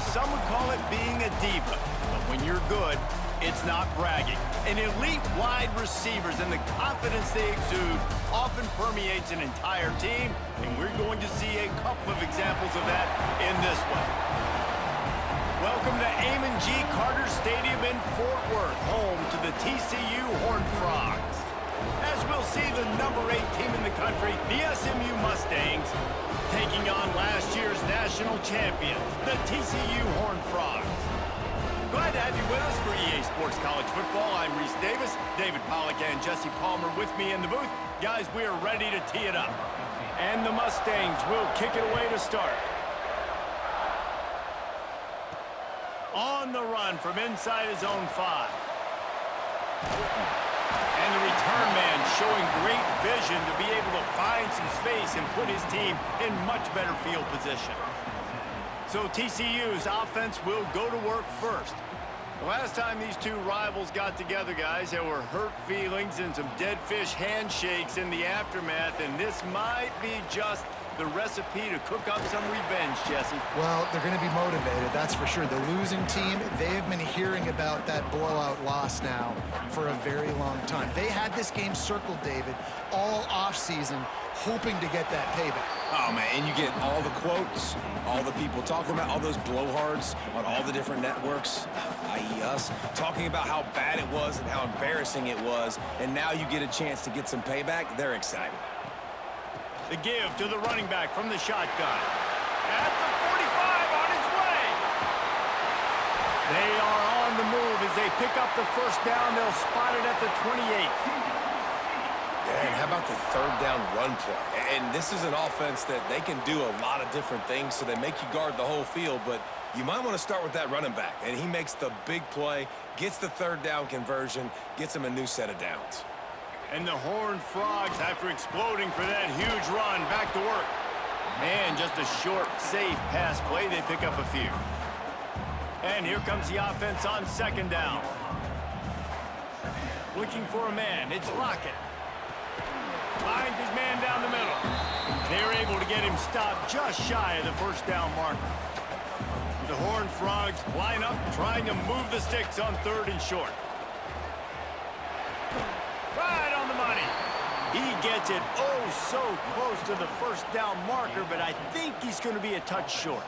some would call it being a diva. But when you're good, it's not bragging. And elite wide receivers and the confidence they exude often permeates an entire team, and we're going to see a couple of examples of that in this one. Welcome to Amon G. Carter Stadium in Fort Worth, home to the TCU Horned Frogs. As we'll see the number 8 team in the country, the SMU Mustangs, taking on last year's national champions, the TCU Horned Frogs. Glad to have you with us for EA Sports College Football. I'm Reese Davis, David Pollack and Jesse Palmer with me in the booth. Guys, we are ready to tee it up. And the Mustangs will kick it away to start. On the run from inside his own 5. And the return man showing great vision to be able to find some space and put his team in much better field position. So TCU's offense will go to work first. The last time these two rivals got together, guys, there were hurt feelings and some dead fish handshakes in the aftermath, and this might be just the recipe to cook up some revenge, Jesse. Well, they're going to be motivated, that's for sure. The losing team, they have been hearing about that blowout loss now for a very long time. They had this game circled, David, all offseason, hoping to get that payback. Oh, man, and you get all the quotes, all the people talking about all those blowhards on all the different networks, i.e. us, talking about how bad it was and how embarrassing it was, and now you get a chance to get some payback. They're excited. The give to the running back from the shotgun. At the 45 on its way. They are on the move as they pick up the first down. They'll spot it at the 28. And how about the third down run play? And this is an offense that they can do a lot of different things, so they make you guard the whole field, but you might want to start with that running back. And he makes the big play, gets the third down conversion, gets him a new set of downs. And the Horned Frogs, after exploding for that huge run, back to work. And just a short, safe pass play, they pick up a few. And here comes the offense on second down. Looking for a man, it's Lockett. Finds his man down the middle. They're able to get him stopped just shy of the first down marker. The Horned Frogs line up, trying to move the sticks on third and short. Right on the money. He gets it so close to the first down marker, but I think he's going to be a touch short.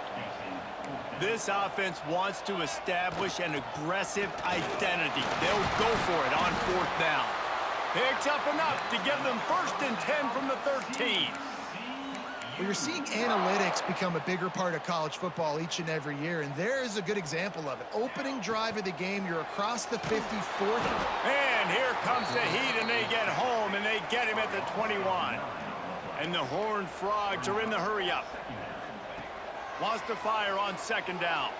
This offense wants to establish an aggressive identity. They'll go for it on fourth down. Picks up enough to give them 1st and 10 from the 13. Well, you're seeing analytics become a bigger part of college football each and every year, and there is a good example of it. Opening drive of the game, you're across the 50-40. And here comes the heat, and they get home, and they get him at the 21. And the Horned Frogs are in the hurry-up. Wants to fire on second down.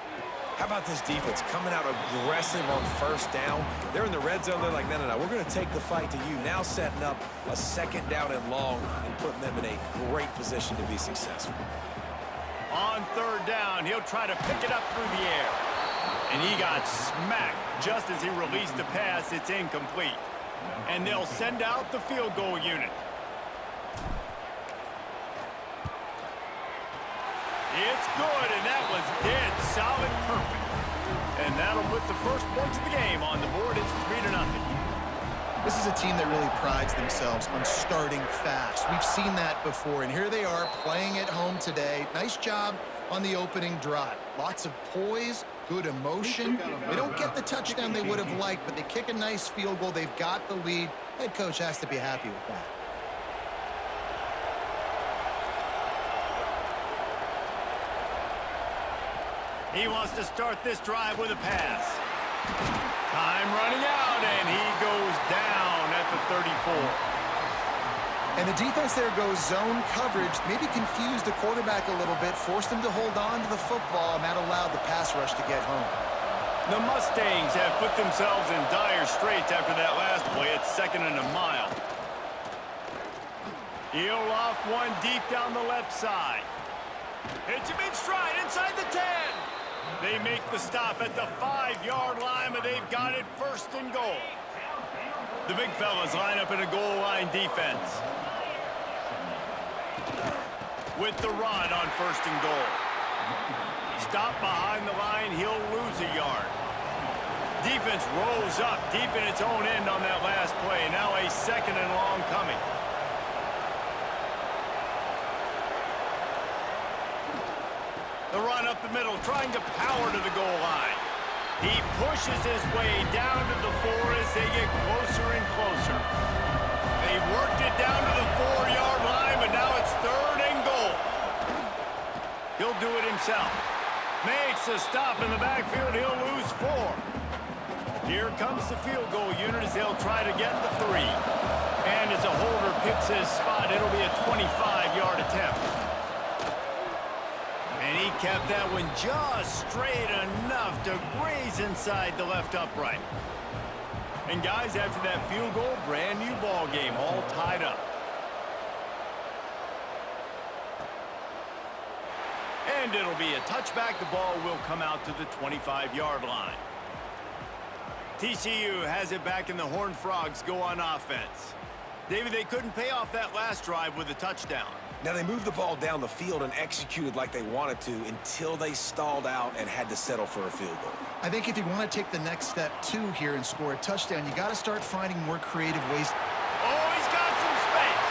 How about this defense coming out aggressive on first down? They're in the red zone. They're like, no, we're going to take the fight to you. Now setting up a second down and long and putting them in a great position to be successful. On third down, he'll try to pick it up through the air. And he got smacked just as he released the pass. It's incomplete. And they'll send out the field goal unit. It's good, and that was dead solid perfect. And that'll put the first points of the game on the board. It's 3-0. This is a team that really prides themselves on starting fast. We've seen that before, and here they are playing at home today. Nice job on the opening drive. Lots of poise, good emotion. They don't get the touchdown they would have liked, but they kick a nice field goal. They've got the lead. Head coach has to be happy with that. He wants to start this drive with a pass. Time running out, and he goes down at the 34. And the defense there goes zone coverage, maybe confused the quarterback a little bit, forced him to hold on to the football, and that allowed the pass rush to get home. The Mustangs have put themselves in dire straits after that last play. It's 2nd and a mile. He'll loft one deep down the left side. Hits him in stride inside the 10. They make the stop at the 5-yard line, but they've got it 1st and goal. The big fellas line up in a goal line defense. With the run on 1st and goal. Stop behind the line, he'll lose a yard. Defense rolls up deep in its own end on that last play. Now a 2nd and long coming. The run up the middle, trying to power to the goal line. He pushes his way down to the 4 as they get closer and closer. They've worked it down to the 4-yard line, but now it's 3rd and goal. He'll do it himself. Makes a stop in the backfield. He'll lose 4. Here comes the field goal unit as they'll try to get the 3. And as a holder picks his spot, it'll be a 25-yard attempt. And he kept that one just straight enough to graze inside the left upright. And guys, after that field goal, brand new ball game, all tied up. And it'll be a touchback. The ball will come out to the 25-yard line. TCU has it back, and the Horned Frogs go on offense. David, they couldn't pay off that last drive with a touchdown. Now, they moved the ball down the field and executed like they wanted to until they stalled out and had to settle for a field goal. I think if you want to take the next step, too, here and score a touchdown, you got to start finding more creative ways. Oh, he's got some space.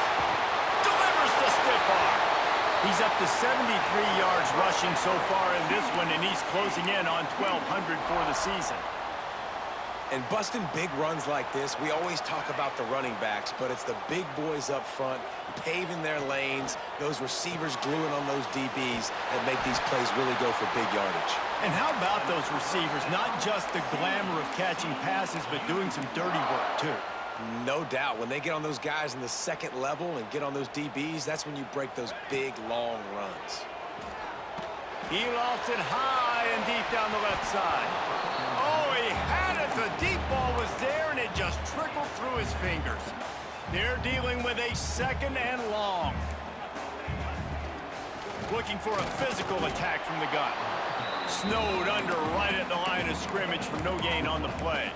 Delivers the stiff arm. He's up to 73 yards rushing so far in this one, and he's closing in on 1,200 for the season. And busting big runs like this, we always talk about the running backs, but it's the big boys up front, paving their lanes, those receivers gluing on those DBs that make these plays really go for big yardage. And how about those receivers? Not just the glamour of catching passes, but doing some dirty work, too. No doubt. When they get on those guys in the 2nd level and get on those DBs, that's when you break those big, long runs. He lofts it high and deep down the left side. Oh, he had it. The deep ball was there, and it just trickled through his fingers. They're dealing with a 2nd and long. Looking for a physical attack from the gun. Snowed under right at the line of scrimmage for no gain on the play.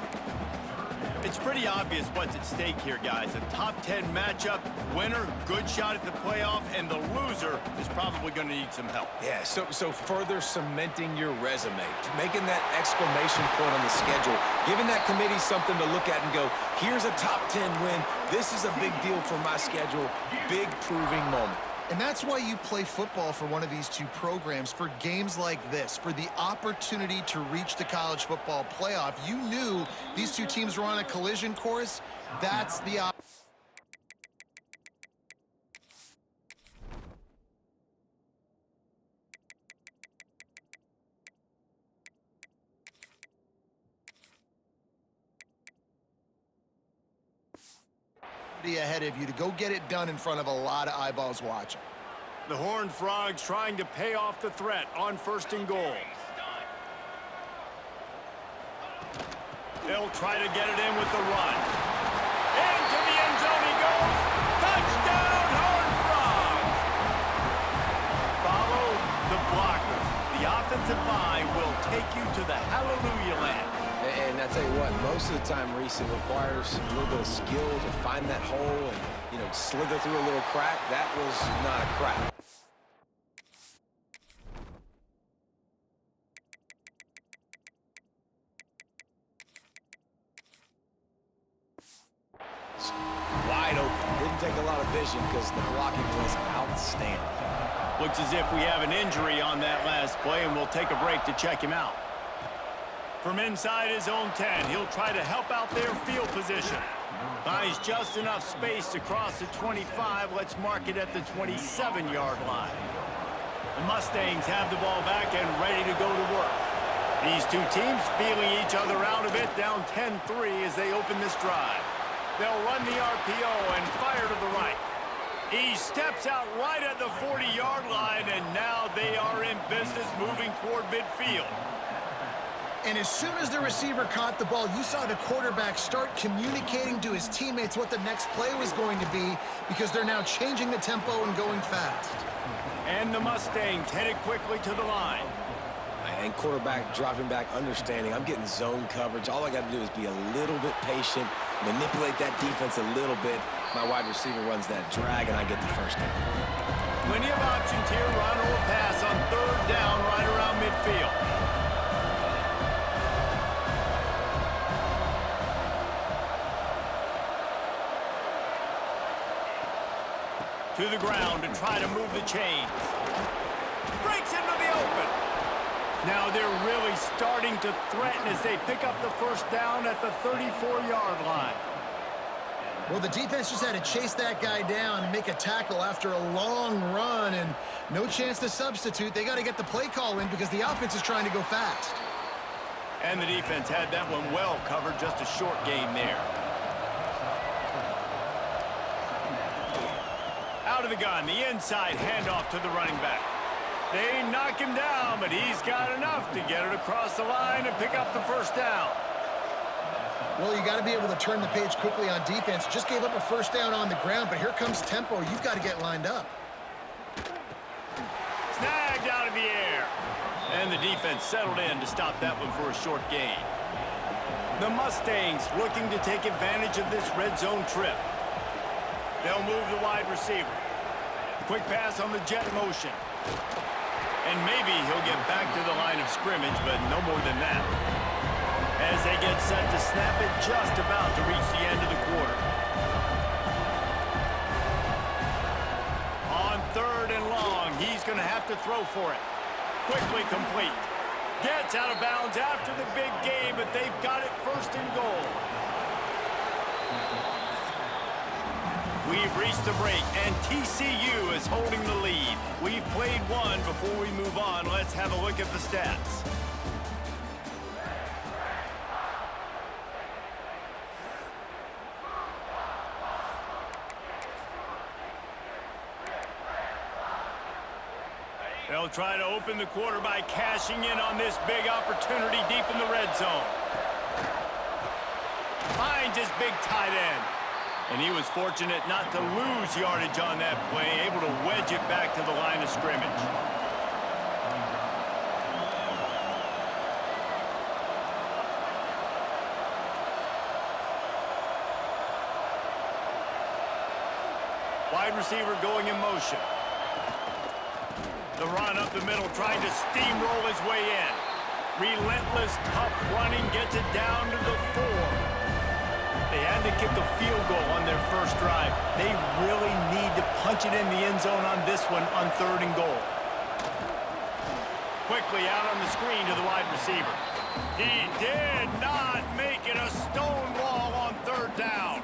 It's pretty obvious what's at stake here, guys. A top 10 matchup, winner, good shot at the playoff, and the loser is probably going to need some help. Yeah, so further cementing your resume, making that exclamation point on the schedule, giving that committee something to look at and go, here's a top 10 win. This is a big deal for my schedule. Big proving moment. And that's why you play football for one of these two programs, for games like this, for the opportunity to reach the college football playoff. You knew these two teams were on a collision course. That's the ahead of you to go get it done in front of a lot of eyeballs watching. The Horned Frogs trying to pay off the threat on 1st and goal. They'll try to get it in with the run. Into the end zone he goes. Touchdown, Horned Frogs! Follow the blockers. The offensive line will take you to the hallelujah land. And I tell you what, most of the time, Reese, it requires a little bit of skill to find that hole and, slither through a little crack. That was not a crack. Wide open. Didn't take a lot of vision because the blocking was outstanding. Looks as if we have an injury on that last play, and we'll take a break to check him out. From inside his own 10, he'll try to help out their field position. Finds just enough space to cross the 25. Let's mark it at the 27-yard line. The Mustangs have the ball back and ready to go to work. These two teams feeling each other out a bit, down 10-3 as they open this drive. They'll run the RPO and fire to the right. He steps out right at the 40-yard line, and now they are in business moving toward midfield. And as soon as the receiver caught the ball, you saw the quarterback start communicating to his teammates what the next play was going to be, because they're now changing the tempo and going fast. And the Mustangs headed quickly to the line. And quarterback dropping back, understanding I'm getting zone coverage. All I got to do is be a little bit patient, manipulate that defense a little bit. My wide receiver runs that drag, and I get the first down. Plenty of options here, run or pass on 3rd down right around midfield. to the ground to try to move the chains. Breaks into the open. Now they're really starting to threaten as they pick up the first down at the 34-yard line. Well, the defense just had to chase that guy down and make a tackle after a long run, and no chance to substitute. They got to get the play call in because the offense is trying to go fast. And the defense had that one well covered, just a short gain there. Out of the gun, the inside handoff to the running back. They knock him down, but he's got enough to get it across the line and pick up the first down. Well, you got to be able to turn the page quickly on defense. Just gave up a first down on the ground, but here comes tempo. You've got to get lined up. Snagged out of the air. And the defense settled in to stop that one for a short gain. The Mustangs looking to take advantage of this red zone trip. They'll move the wide receiver. Quick pass on the jet motion. And maybe he'll get back to the line of scrimmage, but no more than that. As they get set to snap it, just about to reach the end of the quarter. On 3rd and long, he's going to have to throw for it. Quickly complete. Gets out of bounds after the big game, but they've got it 1st and goal. We've reached the break, and TCU is holding the lead. We've played one. Before we move on, let's have a look at the stats. They'll try to open the quarter by cashing in on this big opportunity deep in the red zone. Finds his big tight end. And he was fortunate not to lose yardage on that play, able to wedge it back to the line of scrimmage. Wide receiver going in motion. The run up the middle, trying to steamroll his way in. Relentless, tough running, gets it down to the 4. They had to kick a field goal on their first drive. They really need to punch it in the end zone on this one on 3rd and goal. Quickly out on the screen to the wide receiver. He did not make it a stonewall on 3rd down.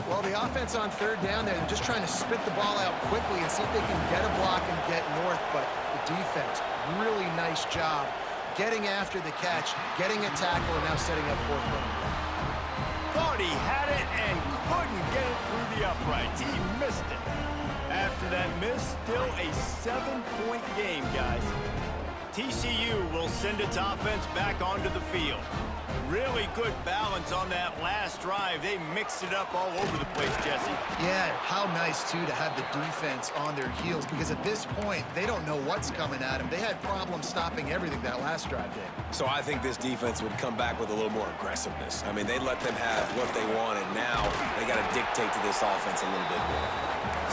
Well, the offense on 3rd down, they're just trying to spit the ball out quickly and see if they can get a block and get north, but the defense, really nice job getting after the catch, getting a tackle, and now setting up 4th down. Thought he had it and couldn't get it through the uprights. He missed it. After that miss, still a 7-point game, guys. TCU will send its offense back onto the field. Really good balance on that last drive. They mixed it up all over the place, Jesse. Yeah, how nice, too, to have the defense on their heels, because at this point, they don't know what's coming at them. They had problems stopping everything that last drive did. So I think this defense would come back with a little more aggressiveness. I mean, they let them have what they wanted. Now they got to dictate to this offense a little bit more.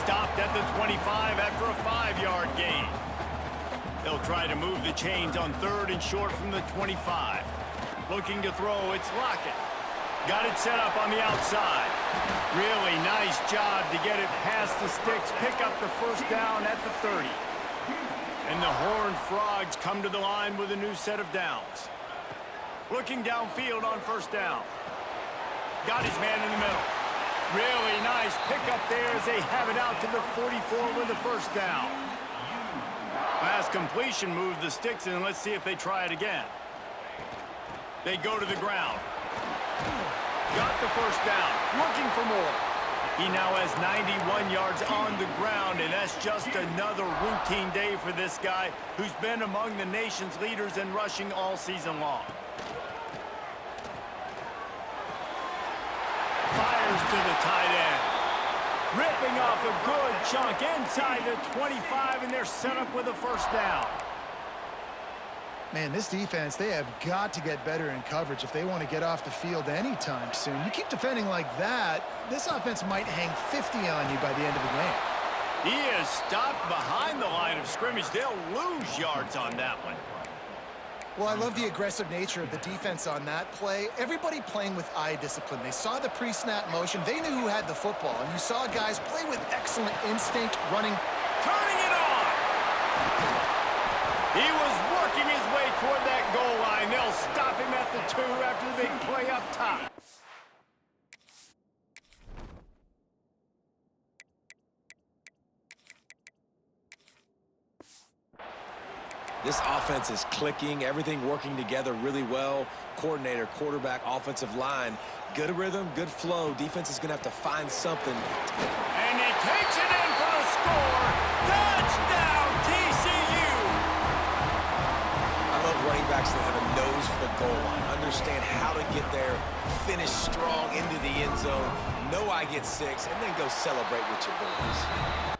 Stopped at the 25 after a 5-yard gain. They'll try to move the chains on 3rd and short from the 25. Looking to throw, it's Lockett. Got it set up on the outside. Really nice job to get it past the sticks, pick up the first down at the 30. And the Horned Frogs come to the line with a new set of downs. Looking downfield on 1st down. Got his man in the middle. Really nice pickup there as they have it out to the 44 with the first down. Pass completion moved the sticks, and let's see if they try it again. They go to the ground. Got the first down. Looking for more. He now has 91 yards on the ground, and that's just another routine day for this guy who's been among the nation's leaders in rushing all season long. Fires to the tight end. Ripping off a good chunk inside the 25, and they're set up with a first down. Man, this defense, they have got to get better in coverage if they want to get off the field anytime soon. You keep defending like that, this offense might hang 50 on you by the end of the game. He is stopped behind the line of scrimmage. They'll lose yards on that one. Well, I love the aggressive nature of the defense on that play. Everybody playing with eye discipline. They saw the pre-snap motion. They knew who had the football. And you saw guys play with excellent instinct, running. Turning it on! He was working his way toward that goal line. They'll stop him at the 2 after the big play up top. This offense is clicking, everything working together really well. Coordinator, quarterback, offensive line, good rhythm, good flow. Defense is going to have to find something. And he takes it in for the score. Touchdown, TCU! I love running backs that have a nose for the goal line, understand how to get there, finish strong into the end zone, know I get 6, and then go celebrate with your boys.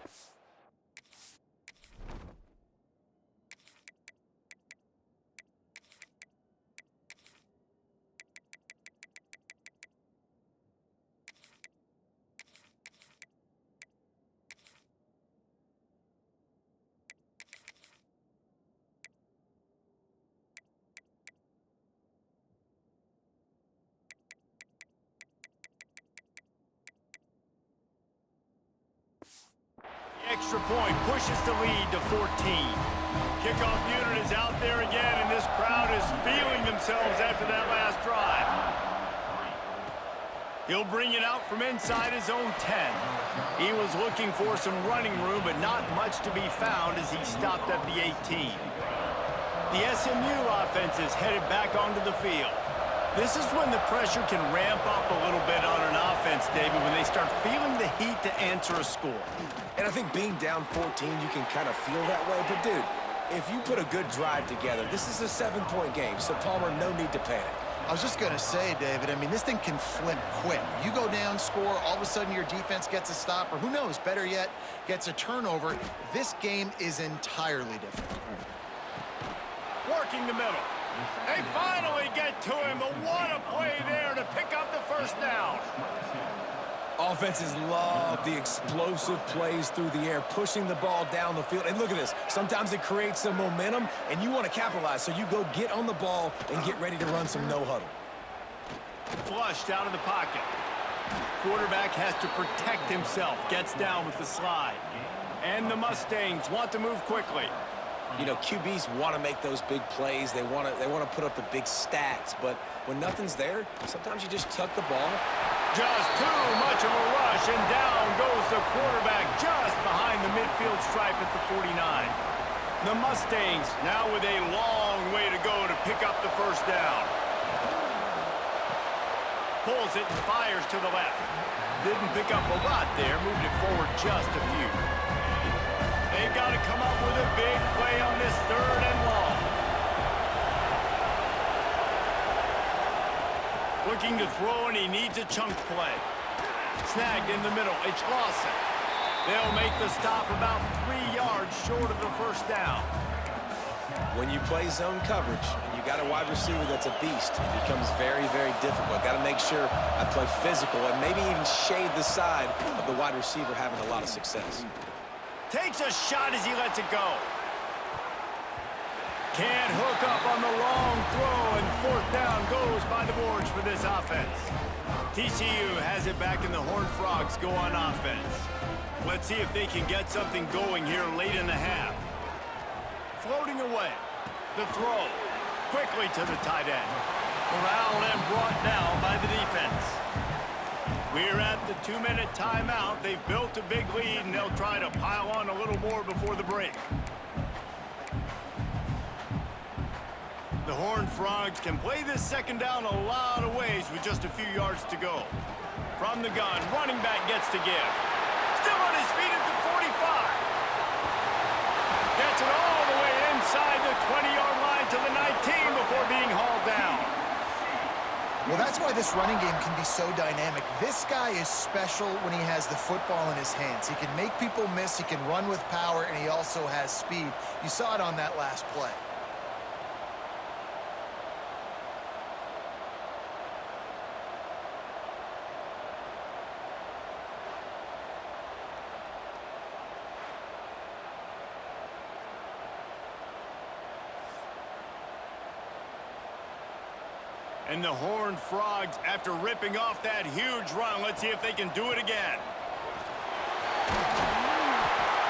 Extra point pushes the lead to 14. Kickoff unit is out there again, and this crowd is feeling themselves after that last drive. He'll bring it out from inside his own 10. He was looking for some running room, but not much to be found as he stopped at the 18. The SMU offense is headed back onto the field. This is when the pressure can ramp up a little bit on an offense, David, when they start feeling the heat to answer a score. And I think being down 14, you can kind of feel that way. But, dude, if you put a good drive together, this is a 7-point game, so, Palmer, no need to panic. I was just going to say, David, I mean, this thing can flip quick. You go down, score, all of a sudden your defense gets a stop, or who knows, better yet, gets a turnover. This game is entirely different. Working the middle. They finally get to him, but what a play there to pick up the first down. Offenses love the explosive plays through the air, pushing the ball down the field. And look at this. Sometimes it creates some momentum, and you want to capitalize, so you go get on the ball and get ready to run some no-huddle. Flushed out of the pocket. Quarterback has to protect himself. Gets down with the slide. And the Mustangs want to move quickly. You know, QBs want to make those big plays. They want to put up the big stats. But when nothing's there, sometimes you just tuck the ball. Just too much of a rush, and down goes the quarterback just behind the midfield stripe at the 49. The Mustangs now with a long way to go to pick up the first down. Pulls it and fires to the left. Didn't pick up a lot there, moved it forward just a few. They've got to come up with a big play on this 3rd and long. Looking to throw, and he needs a chunk play. Snagged in the middle. It's Lawson. They'll make the stop about 3 yards short of the first down. When you play zone coverage and you got a wide receiver that's a beast, it becomes very, very difficult. Got to make sure I play physical and maybe even shade the side of the wide receiver having a lot of success. Takes a shot as he lets it go. Can't hook up on the long throw, and 4th down goes by the boards for this offense. TCU has it back, and the Horned Frogs go on offense. Let's see if they can get something going here late in the half. Floating away. The throw. Quickly to the tight end. Corralled and brought down by the defense. We're at the 2-minute timeout. They've built a big lead, and they'll try to pile on a little more before the break. The Horned Frogs can play this 2nd down a lot of ways with just a few yards to go. From the gun, running back gets to give. Still on his feet at the 45. Gets it all the way inside the 20-yard line to the 19 before being hauled down. Well, that's why this running game can be so dynamic. This guy is special when he has the football in his hands. He can make people miss, he can run with power, and he also has speed. You saw it on that last play. And the Horned Frogs, after ripping off that huge run, let's see if they can do it again.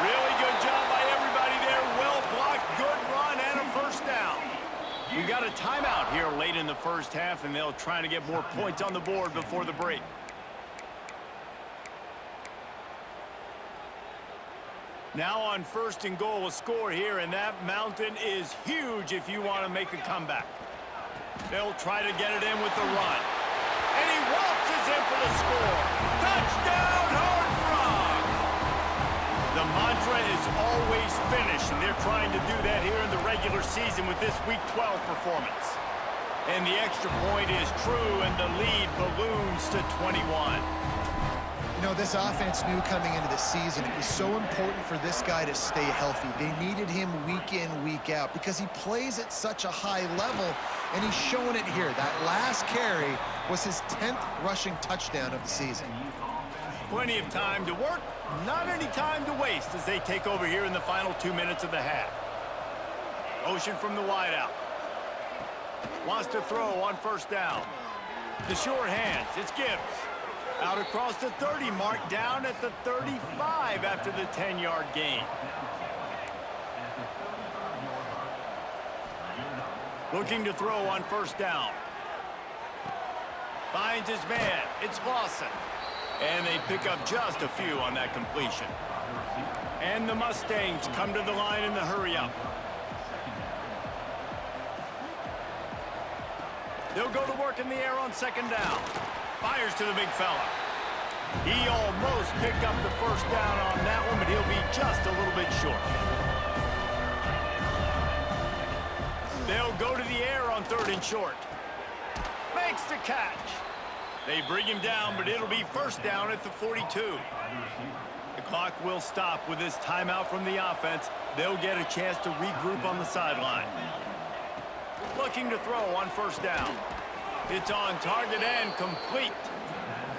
Really good job by everybody there. Well blocked, good run, and a first down. We got a timeout here late in the first half, and they'll try to get more points on the board before the break. Now on 1st and goal, a score here, and that mountain is huge if you want to make a comeback. They'll try to get it in with the run. And he waltzes in for the score. Touchdown, Horned Frogs! The mantra is always finish, and they're trying to do that here in the regular season with this Week 12 performance. And the extra point is true, and the lead balloons to 21. You know, this offense knew coming into the season it was so important for this guy to stay healthy. They needed him week in, week out because he plays at such a high level, and he's showing it here. That last carry was his 10th rushing touchdown of the season. Plenty of time to work, not any time to waste as they take over here in the final 2 minutes of the half. Motion from the wideout. Wants to throw on 1st down. The sure hands, it's Gibbs. Out across the 30 mark, down at the 35 after the 10-yard gain. Looking to throw on 1st down. Finds his man. It's Lawson. And they pick up just a few on that completion. And the Mustangs come to the line in the hurry-up. They'll go to work in the air on 2nd down. Fires to the big fella. He almost picked up the 1st down on that one, but he'll be just a little bit short. They'll go to the air on 3rd and short. Makes the catch. They bring him down, but it'll be 1st down at the 42. The clock will stop with this timeout from the offense. They'll get a chance to regroup on the sideline. Looking to throw on 1st down. It's on target and complete.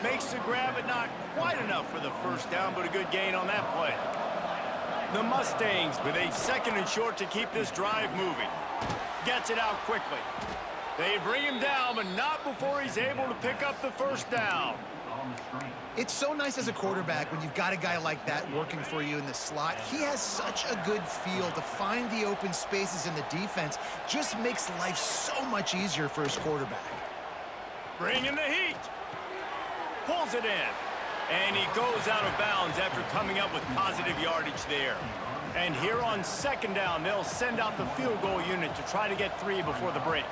Makes the grab, but not quite enough for the 1st down, but a good gain on that play. The Mustangs with a 2nd and short to keep this drive moving. Gets it out quickly. They bring him down, but not before he's able to pick up the 1st down. It's so nice as a quarterback when you've got a guy like that working for you in the slot. He has such a good feel to find the open spaces in the defense. Just makes life so much easier for his quarterback. Bringing the heat. Pulls it in. And he goes out of bounds after coming up with positive yardage there. And here on 2nd down, they'll send out the field goal unit to try to get 3 before the break.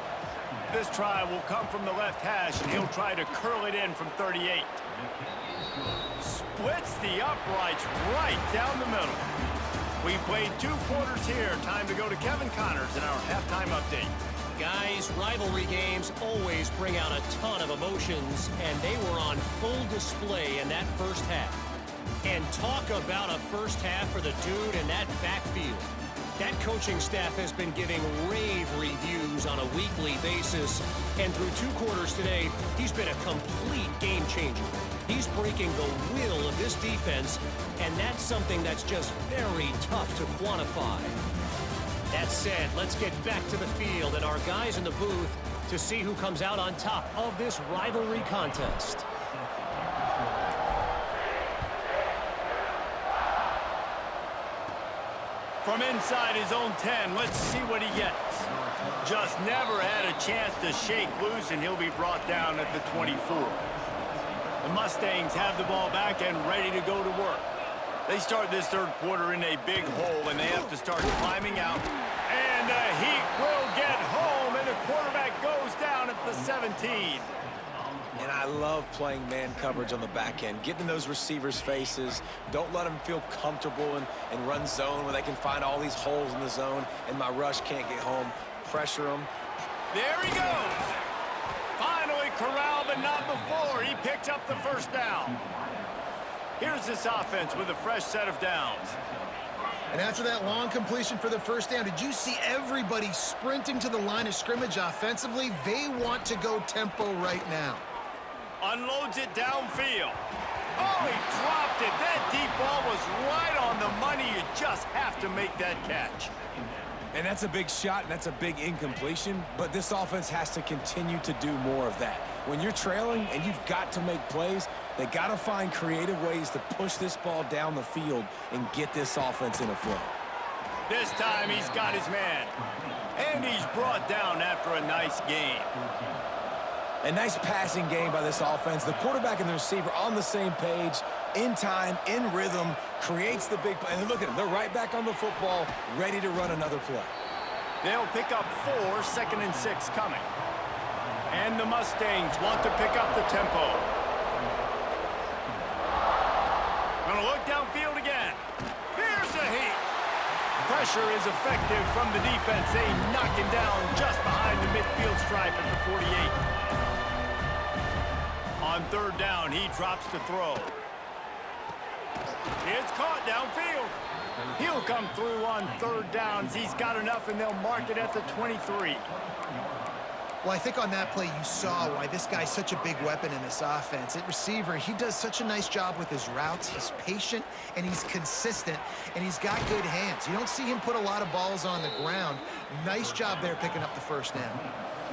This try will come from the left hash, and he'll try to curl it in from 38. Splits the uprights right down the middle. We've played 2 quarters here. Time to go to Kevin Connors in our halftime update. Guys, rivalry games always bring out a ton of emotions, and they were on full display in that 1st half. And talk about a 1st half for the dude in that backfield. That coaching staff has been giving rave reviews on a weekly basis, and through 2 quarters today, he's been a complete game changer. He's breaking the will of this defense, and that's something that's just very tough to quantify. That said, let's get back to the field and our guys in the booth to see who comes out on top of this rivalry contest. From inside his own 10, let's see what he gets. Just never had a chance to shake loose, and he'll be brought down at the 24. The Mustangs have the ball back and ready to go to work. They start this 3rd quarter in a big hole, and they have to start climbing out. And the Heat will get home, and the quarterback goes down at the 17. And I love playing man coverage on the back end, getting in those receivers' faces. Don't let them feel comfortable and run zone where they can find all these holes in the zone, and my rush can't get home. Pressure them. There he goes. Finally corralled, but not before. He picked up the 1st down. Here's this offense with a fresh set of downs. And after that long completion for the 1st down, did you see everybody sprinting to the line of scrimmage offensively? They want to go tempo right now. Unloads it downfield. Oh, he dropped it. That deep ball was right on the money. You just have to make that catch. And that's a big shot, and that's a big incompletion, but this offense has to continue to do more of that. When you're trailing and you've got to make plays, they got to find creative ways to push this ball down the field and get this offense in a flow. This time he's got his man. And he's brought down after a nice gain. A nice passing game by this offense. The quarterback and the receiver on the same page, in time, in rhythm, creates the big play. And look at them. They're right back on the football, ready to run another play. They'll pick up 4, 2nd and 6 coming. And the Mustangs want to pick up the tempo. Gonna look downfield again. Here's a heat. Pressure is effective from the defense. They knock him down just behind the midfield stripe at the 48. On 3rd down, he drops to throw. It's caught downfield. He'll come through on 3rd downs. He's got enough, and they'll mark it at the 23. Well, I think on that play you saw why this guy's such a big weapon in this offense. At receiver, he does such a nice job with his routes. He's patient, and he's consistent, and he's got good hands. You don't see him put a lot of balls on the ground. Nice job there picking up the 1st down.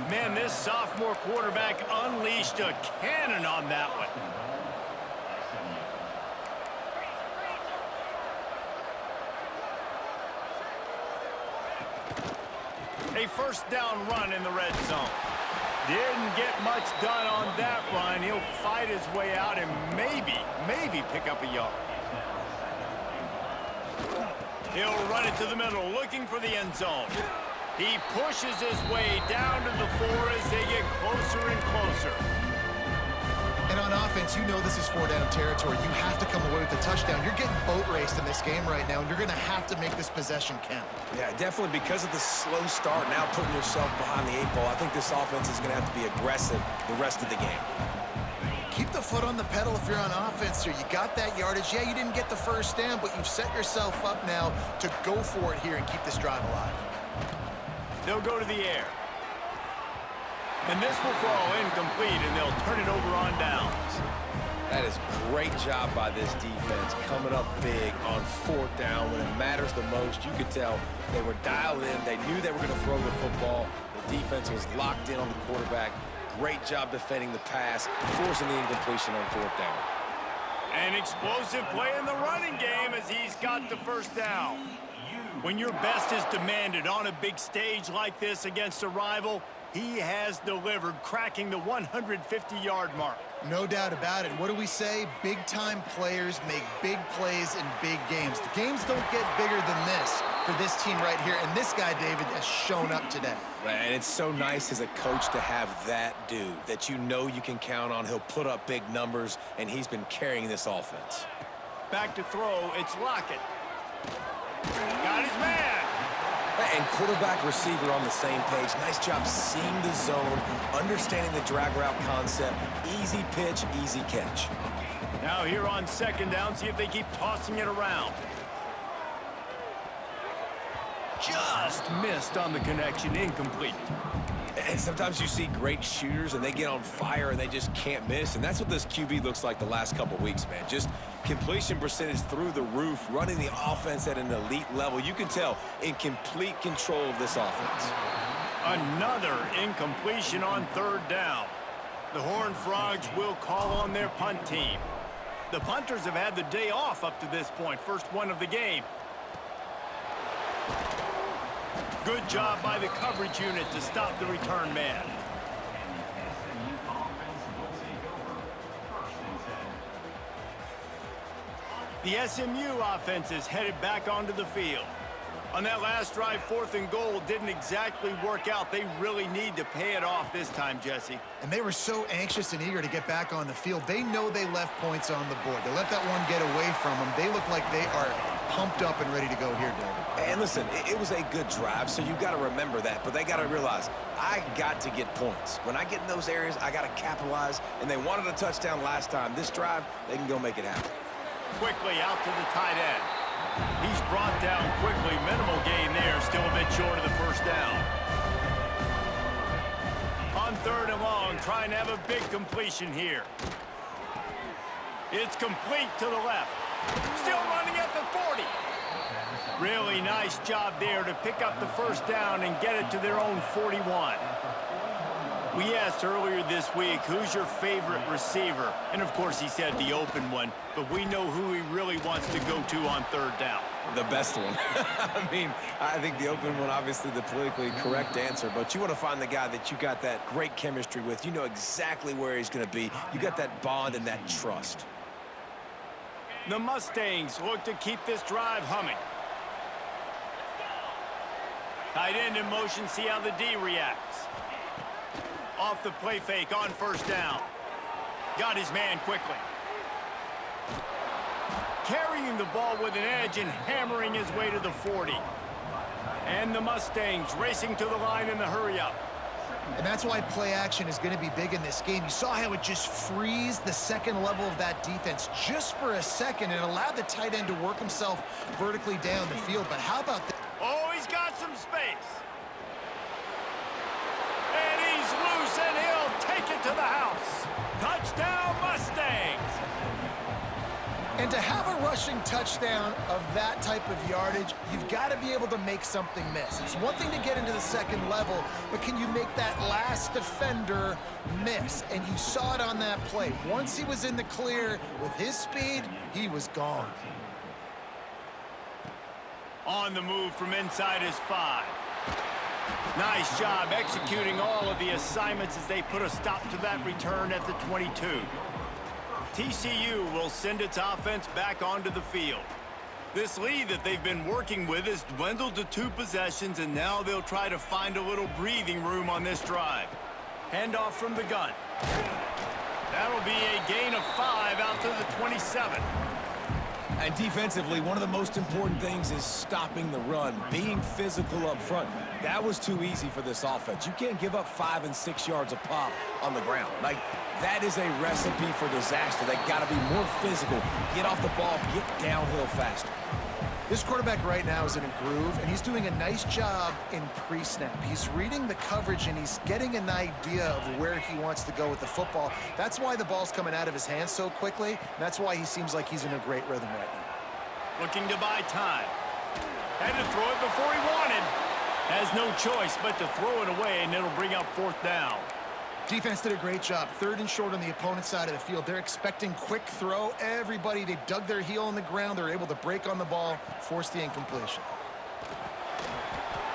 Man, this sophomore quarterback unleashed a cannon on that one. A 1st down run in the red zone. Didn't get much done on that run. He'll fight his way out and maybe pick up a yard. He'll run it to the middle, looking for the end zone. He pushes his way down to the 4 as they get closer and closer. And on offense, you know this is 4-down territory. You have to come away with a touchdown. You're getting boat raced in this game right now, and you're going to have to make this possession count. Yeah, definitely because of the slow start, now putting yourself behind the 8 ball. I think this offense is going to have to be aggressive the rest of the game. Keep the foot on the pedal if you're on offense here. You got that yardage. Yeah, you didn't get the 1st down, but you've set yourself up now to go for it here and keep this drive alive. They'll go to the air. And this will fall incomplete, and they'll turn it over on downs. That is great job by this defense, coming up big on 4th down when it matters the most. You could tell they were dialed in. They knew they were going to throw the football. The defense was locked in on the quarterback. Great job defending the pass, forcing the incompletion on 4th down. An explosive play in the running game as he's got the 1st down. When your best is demanded on a big stage like this against a rival, he has delivered, cracking the 150-yard mark. No doubt about it. What do we say? Big-time players make big plays in big games. The games don't get bigger than this for this team right here, and this guy, David, has shown up today. And it's so nice as a coach to have that dude that you know you can count on. He'll put up big numbers, and he's been carrying this offense. Back to throw, it's Lockett. Got his man. And quarterback receiver on the same page. Nice job seeing the zone, understanding the drag route concept. Easy pitch, easy catch. Now here on 2nd down, see if they keep tossing it around. Just missed on the connection, incomplete. And sometimes you see great shooters and they get on fire and they just can't miss. And that's what this QB looks like the last couple weeks, man. Just completion percentage through the roof, running the offense at an elite level. You can tell in complete control of this offense. Another incompletion on 3rd down. The Horned Frogs will call on their punt team. The punters have had the day off up to this point. First one of the game. Good job by the coverage unit to stop the return man. The SMU offense is headed back onto the field. On that last drive, 4th and goal didn't exactly work out. They really need to pay it off this time, Jesse. And they were so anxious and eager to get back on the field. They know they left points on the board. They let that one get away from them. They look like they are pumped up and ready to go here, David. And listen, it was a good drive, so you got to remember that. But they got to realize, I got to get points. When I get in those areas, I got to capitalize. And they wanted a touchdown last time. This drive, they can go make it happen. Quickly out to the tight end. He's brought down quickly. Minimal gain there. Still a bit short of the 1st down. On 3rd and long, trying to have a big completion here. It's complete to the left. Still running at the 40. Really nice job there to pick up the first down and get it to their own 41. We asked earlier this week, who's your favorite receiver? And, of course, he said the open one, but we know who he really wants to go to on third down. The best one. I mean, I think the open one, obviously the politically correct answer, but you want to find the guy that you got that great chemistry with. You know exactly where he's going to be. You got that bond and that trust. The Mustangs look to keep this drive humming. Tight end in motion, see how the D reacts. Off the play fake on first down. Got his man quickly. Carrying the ball with an edge and hammering his way to the 40. And the Mustangs racing to the line in the hurry-up. And that's why play action is going to be big in this game. You saw how it just frees the second level of that defense just for a second and allowed the tight end to work himself vertically down the field. But how about this? Oh, he's got some space. And he's loose, and he'll take it to the house. Touchdown, Mustangs. And to have a rushing touchdown of that type of yardage, you've got to be able to make something miss. It's one thing to get into the second level, but can you make that last defender miss? And you saw it on that play. Once he was in the clear with his speed, he was gone. On the move from inside his 5. Nice job executing all of the assignments as they put a stop to that return at the 22. TCU will send its offense back onto the field. This lead that they've been working with has dwindled to 2 possessions, and now they'll try to find a little breathing room on this drive. Handoff from the gun. That'll be a gain of 5 out to the 27. And defensively, one of the most important things is stopping the run, being physical up front. That was too easy for this offense. You can't give up 5 and 6 yards a pop on the ground. Like, that is a recipe for disaster. They got to be more physical, get off the ball, get downhill faster. This quarterback right now is in a groove, and he's doing a nice job in pre-snap. He's reading the coverage, and he's getting an idea of where he wants to go with the football. That's why the ball's coming out of his hands so quickly, and that's why he seems like he's in a great rhythm right now. Looking to buy time. Had to throw it before he wanted. Has no choice but to throw it away, and it'll bring up fourth down. Defense did a great job. 3rd and short on the opponent's side of the field. They're expecting quick throw. Everybody, they dug their heel on the ground. They're able to break on the ball, force the incompletion.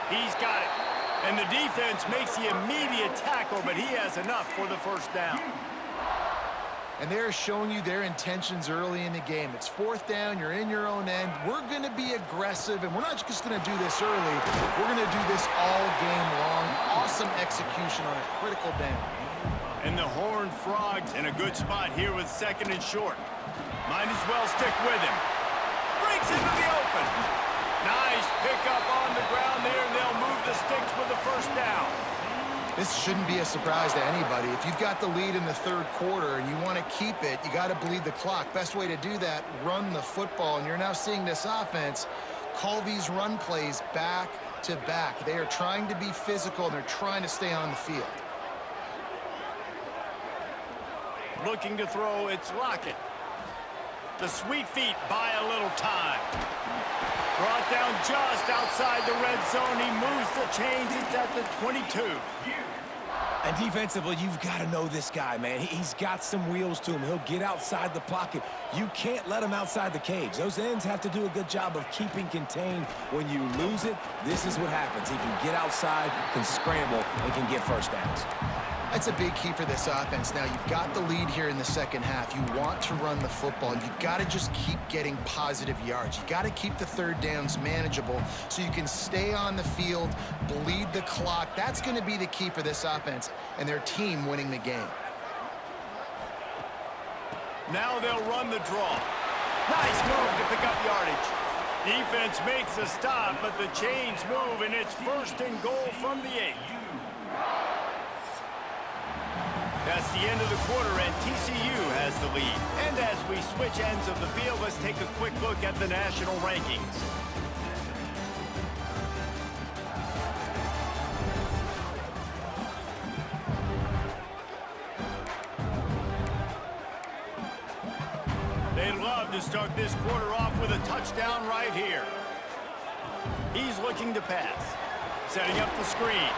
He's got it. And the defense makes the immediate tackle, but he has enough for the first down. And they're showing you their intentions early in the game. It's 4th down, you're in your own end. We're going to be aggressive, and we're not just going to do this early. We're going to do this all game long. Awesome execution on a critical down. And the Horned Frogs in a good spot here with 2nd and short. Might as well stick with him. Breaks into the open. Nice pickup on the ground there, and they'll move the sticks with the first down. This shouldn't be a surprise to anybody. If you've got the lead in the 3rd quarter and you want to keep it, you got to bleed the clock. Best way to do that, run the football. And you're now seeing this offense call these run plays back to back. They are trying to be physical, and they're trying to stay on the field. Looking to throw, it's Lockett. The sweet feet buy a little time. Brought down just outside the red zone. He moves the chains. It's at the 22. And defensively, you've got to know this guy, man. He's got some wheels to him. He'll get outside the pocket. You can't let him outside the cage. Those ends have to do a good job of keeping contained. When you lose it, this is what happens. He can get outside, can scramble, and can get first downs. That's a big key for this offense. Now, you've got the lead here in the 2nd half. You want to run the football. You've got to just keep getting positive yards. You've got to keep the 3rd downs manageable so you can stay on the field, bleed the clock. That's going to be the key for this offense and their team winning the game. Now they'll run the draw. Nice move to pick up yardage. Defense makes a stop, but the chains move, and it's 1st and goal from the 8. That's the end of the quarter, and TCU has the lead. And as we switch ends of the field, let's take a quick look at the national rankings. They'd love to start this quarter off with a touchdown right here. He's looking to pass. Setting up the screen.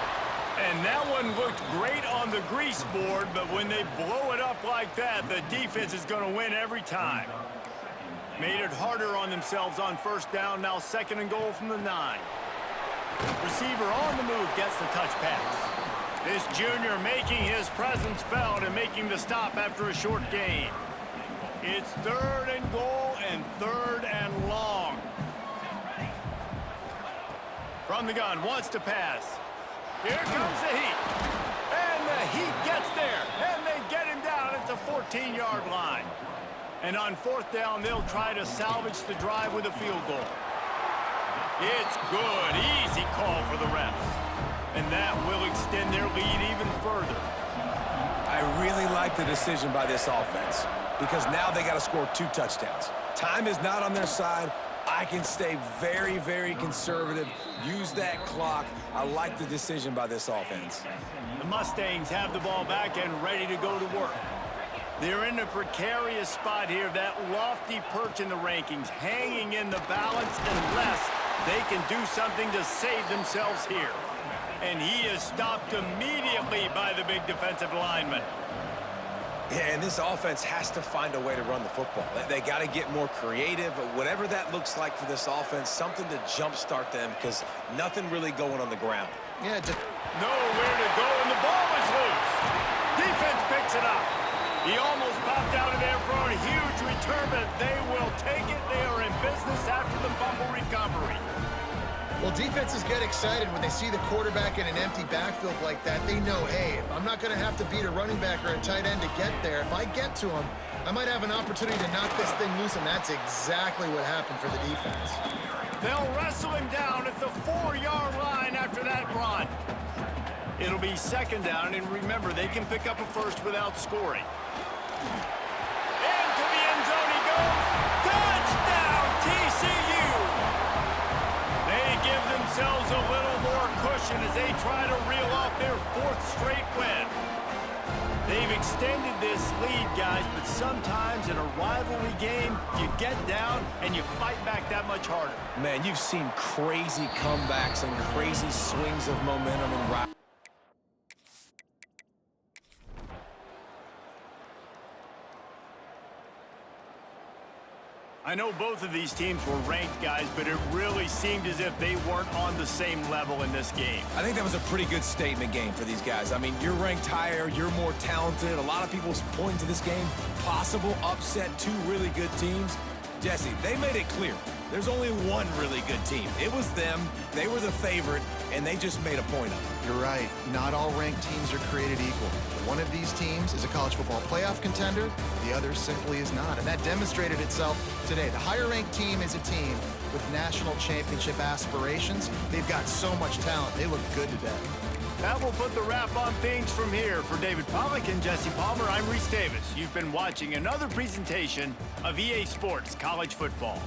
And that one looked great on the grease board, but when they blow it up like that, the defense is going to win every time. Made it harder on themselves on first down, now 2nd and goal from the 9. Receiver on the move gets the touch pass. This junior making his presence felt and making the stop after a short gain. It's 3rd and goal and 3rd and long. From the gun, wants to pass. Here comes the Heat. And the Heat gets there. And they get him down at the 14-yard line. And on 4th down, they'll try to salvage the drive with a field goal. It's good. Easy call for the refs. And that will extend their lead even further. I really like the decision by this offense because now they got to score 2 touchdowns. Time is not on their side. I can stay very, very conservative, use that clock. I like the decision by this offense. The Mustangs have the ball back and ready to go to work. They're in a precarious spot here, that lofty perch in the rankings, hanging in the balance unless they can do something to save themselves here. And he is stopped immediately by the big defensive lineman. Yeah, and this offense has to find a way to run the football. They got to get more creative, whatever that looks like for this offense, something to jumpstart them because nothing really going on the ground. Yeah, nowhere to go, and the ball is loose. Defense picks it up. He almost popped out of there for a huge return, but they will take it. They are in business after the fumble recovery. Well, defenses get excited when they see the quarterback in an empty backfield like that. They know, hey, if I'm not going to have to beat a running back or a tight end to get there, if I get to him, I might have an opportunity to knock this thing loose, and that's exactly what happened for the defense. They'll wrestle him down at the 4-yard line after that run. It'll be 2nd down, and remember, they can pick up a first without scoring. Into the end zone he goes. Touchdown, TCU! They give themselves a little more cushion as they try to reel off their 4th straight win. They've extended this lead, guys, but sometimes in a rivalry game, you get down and you fight back that much harder. Man, you've seen crazy comebacks and crazy swings of momentum in rivalry. I know both of these teams were ranked, guys, but it really seemed as if they weren't on the same level in this game. I think that was a pretty good statement game for these guys. I mean, you're ranked higher, you're more talented. A lot of people point to this game, possible upset, 2 really good teams. Jesse, they made it clear. There's only one really good team. It was them. They were the favorite, and they just made a point of it. You're right. Not all ranked teams are created equal. One of these teams is a college football playoff contender. The other simply is not, and that demonstrated itself today. The higher-ranked team is a team with national championship aspirations. They've got so much talent. They look good today. That will put the wrap on things from here. For David Pollack and Jesse Palmer, I'm Reese Davis. You've been watching another presentation of EA Sports College Football.